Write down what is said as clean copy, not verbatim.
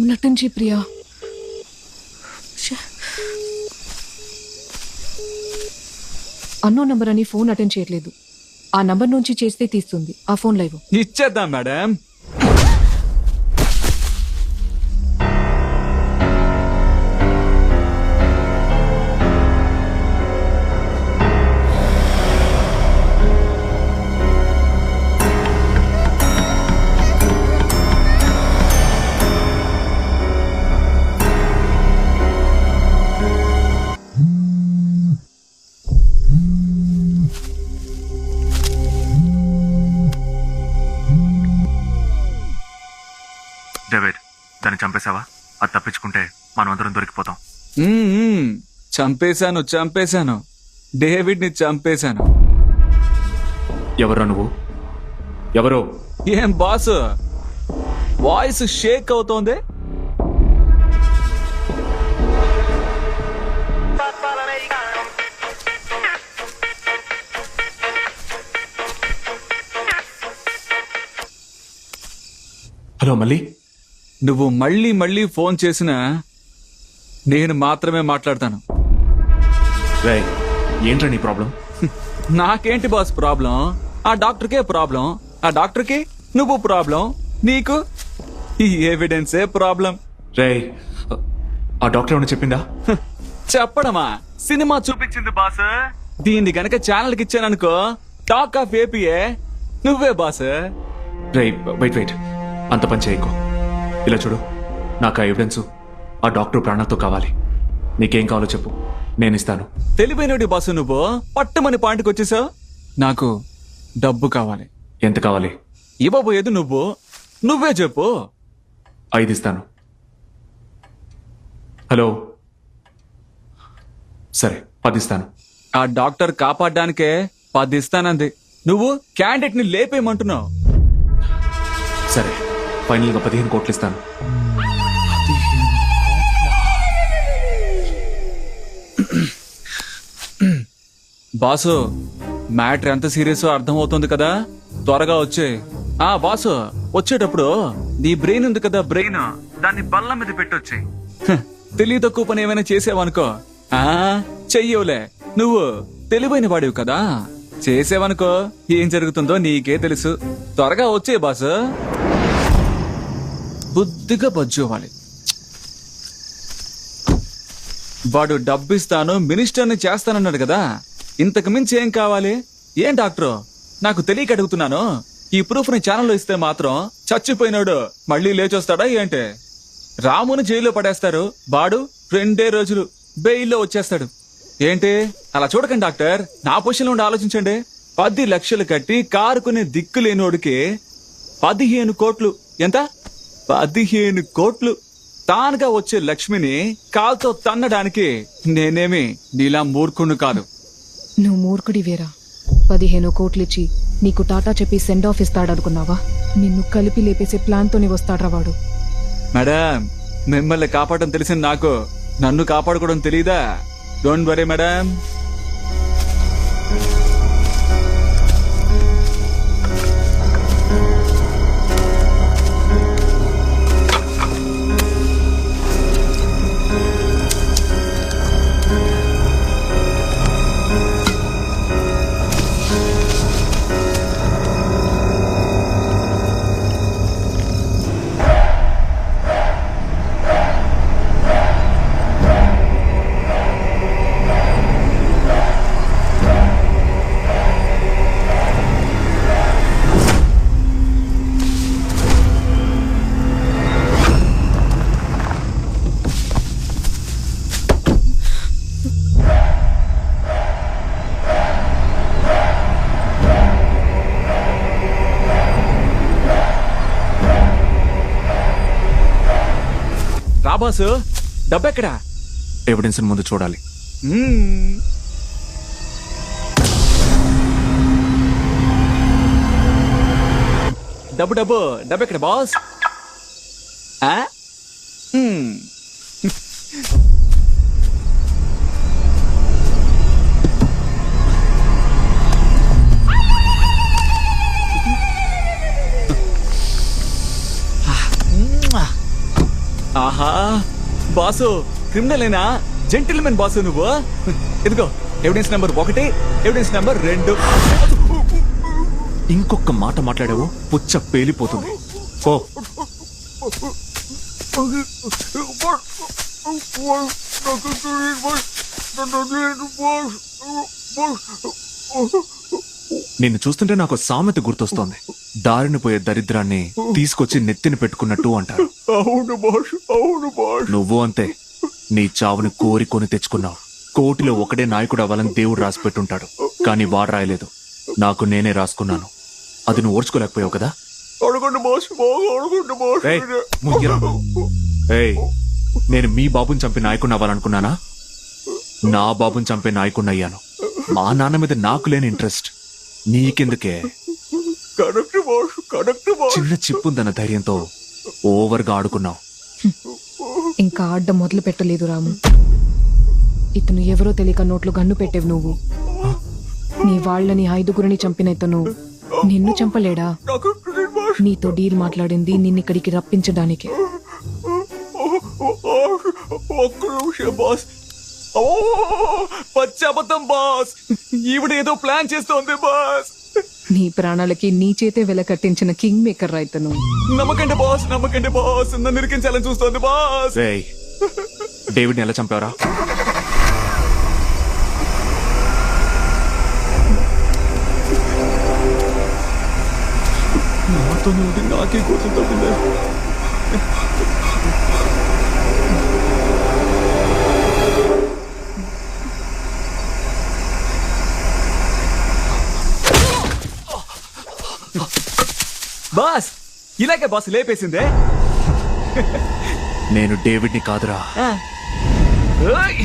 నటించి ప్రియా. అన్నో నంబర్ అని ఫోన్ అటెండ్ చేయట్లేదు. ఆ నంబర్ నుంచి చేస్తే తీస్తుంది. ఆ ఫోన్ లైవ్ ఇచ్చేద్దాం మేడం. డేవిడ్, దాన్ని చంపేశావా? అది తప్పించుకుంటే మనం అందరం దొరికిపోతాం. చంపేశాను. డేవిడ్ ని చంపేశాను. ఎవరా నువ్వు? ఎవరో? ఏం బాస్, వాయిస్ షేక్ అవుతోంది. హలో మళ్ళీ? నువ్వు మళ్ళీ ఫోన్ చేసినా నేను మాత్రమే మాట్లాడతాను. రేయ్, ఏంట్రా నీ ప్రాబ్లం? నాకేంటి బాస్ ప్రాబ్లం? ఆ డాక్టర్కే ప్రాబ్లం. ఆ డాక్టర్కి నువ్వు ప్రాబ్లం. నీకు ఈ ఎవిడెన్సే ప్రాబ్లం. రేయ్, ఆ డాక్టర్ ఏమైనా చెప్పిందా? చెప్పడమా? సినిమా చూపించింది బాస్. దీన్ని గనక ఛానల్కి ఇచ్చాననుకో, టాక్ ఆఫ్ ఏపీఏ నువ్వే బాస్. రేయ్, వెయిట్, అంత పని చేయకు. ఇలా చూడు, నాకు ఆ ఎవిడెన్స్, ఆ డాక్టర్ ప్రాణాలతో కావాలి. నీకేం కావాలో చెప్పు, నేను ఇస్తాను. తెలివైనడి బాసు నువ్వు. పట్టుమని పాయింట్కి వచ్చేసావు. నాకు డబ్బు కావాలి. ఎంత కావాలి? ఇవ్వబోయేది నువ్వే చెప్పు. 5 ఇస్తాను. హలో, సరే 10 ఇస్తాను. ఆ డాక్టర్ కాపాడడానికే 10 ఇస్తానంది. నువ్వు క్యాండిడేట్ ని లేపేయమంటున్నావు. సరే, ఫైనల్గా 15 కోట్లు ఇస్తాను. బాసు, మ్యాటర్ ఎంత సీరియస్ అర్థమవుతుంది కదా. త్వరగా వచ్చే. ఆ బాసు, వచ్చేటప్పుడు నీ బ్రెయిన్ ఉంది కదా, బ్రెయిన్ దాన్ని బల్ల మీద పెట్టొచ్చే. తెలివి తక్కువ పని ఏమైనా చేసావనుకో, చెయ్యవులే. నువ్వు తెలివైన వాడివి కదా, చేసేవనుకో ఏం జరుగుతుందో నీకే తెలుసు. త్వరగా వచ్చే బాసు. బుద్ధిగా బజ్జోవాలి. వాడు డబ్బిస్తాను, మినిస్టర్ని చేస్తానన్నాడు కదా, ఇంతకు మించి ఏం కావాలి? ఏం డాక్టర్, నాకు తెలియక అడుగుతున్నాను. ఈ ప్రూఫ్ ని ఛానల్లో ఇస్తే మాత్రం చచ్చిపోయినాడు మళ్ళీ లేచొస్తాడా ఏంటి? రాముని జైల్లో పడేస్తారు, వాడు 2 రోజులు బెయిల్లో వచ్చేస్తాడు. ఏంటి అలా చూడకండి డాక్టర్, నా పొజిషన్లో ఉండి ఆలోచించండి. 10 లక్షలు కట్టి కారు కొనే దిక్కు లేనోడికి 15 కోట్లు. ఎంత? 15 కోట్లు. తానుగా వచ్చే లక్ష్మిని కాల్తో తన్నడానికి నేనేమి నీలా మూర్ఖుణ్ణి కాదు. నువ్వు మూర్ఖుడి వేరా. 15 కోట్లిచ్చి నీకు టాటా చెప్పి సెండ్ ఆఫ్ ఇస్తాడనుకున్నావా? నిన్ను కలిపి లేపేసే ప్లాన్ తోనే వస్తాడ్రా వాడు. మేడం, మిమ్మల్ని కాపాడడం తెలిసింది నాకు, నన్ను కాపాడుకోవడం తెలీదా? Don't worry madam. రాబాసు, డబ్బెక్కడా? ఎవిడెన్స్ ముందు చూడాలి. డబ్బెక్కడ బాస్? ఆహా బాసు క్రిమినలేనా జెంటిల్మెన్ బాసు నువ్వు ఇదిగో ఎవిడెన్స్ నెంబర్ 1, ఎవిడెన్స్ నెంబర్ 2. ఇంకొక మాట మాట్లాడావు పుచ్చ పేలిపోతుంది. ఓ నిన్ను చూస్తుంటే నాకు సామెత గుర్తొస్తోంది. దారిని పోయే దరిద్రాన్ని తీసుకొచ్చి నెత్తిన పెట్టుకున్నట్టు అంటారు. అవును బాసు, అవును బాసు. నువ్వు అంతే. నీ చావుని కోరి తెచ్చుకున్నావు. కోటిలో ఒకడే నాయకుడు అవ్వాలని దేవుడు రాసి పెట్టుంటాడు, కానీ వాడు రాయలేదు. నాకు నేనే రాసుకున్నాను. అది నువ్వు ఓర్చుకోలేకపోయావు కదా. అడగండి బాసు, బాగా అడగండి బాసు. ఏయ్, ముయ్యరా. ఏయ్, నేను మీ బాబుని చంపి నాయకుడిని అవ్వాలనుకున్నానా? నా బాబుని చంపే నాయకుడిని అయ్యాను. మా నాన్న మీద నాకు లేని ఇంట్రెస్ట్ నీకెందుకే? Correct boss, correct boss. చిన్న చిప్పుందన్న ధైర్యంతో ఓవర్గా ఆడుకున్నావు. ఇంకా ఆడ్డ మొదలు పెట్టలేదు రాము. ఇతను ఎవరో తెలియక నోట్లో గన్ను పెట్టేవు నువ్వు. నీ వాళ్ళని 5గురిని చంపిన ఇతను నిన్ను చంపలేడా? నీతో డీల్ మాట్లాడింది నిన్నిక్కడికి రప్పించడానికి. ఒక్క నిమిషం బాస్. పచ్చబద్ధం బాస్. ఈవిడ ఏదో ప్లాన్ చేస్తోంది బాస్. నీ ప్రాణాలకి నీ చేతే వెల కట్టించిన కింగ్ మేకర్ రా ఇతను. నమ్మకండి బాస్, నమ్మకండి బాస్. నన్ను ఇరికించాలని చూస్తోంది బాస్. రేయ్, డేవిడ్ని ఎలా చంపావరా? నాతోనే ఉంది, నాకే కూర్చుంటుంది. బాస్, ఇలాగే బాస్ లేపేసిందే. నేను డేవిడ్ని కాదురా. ఏయ్!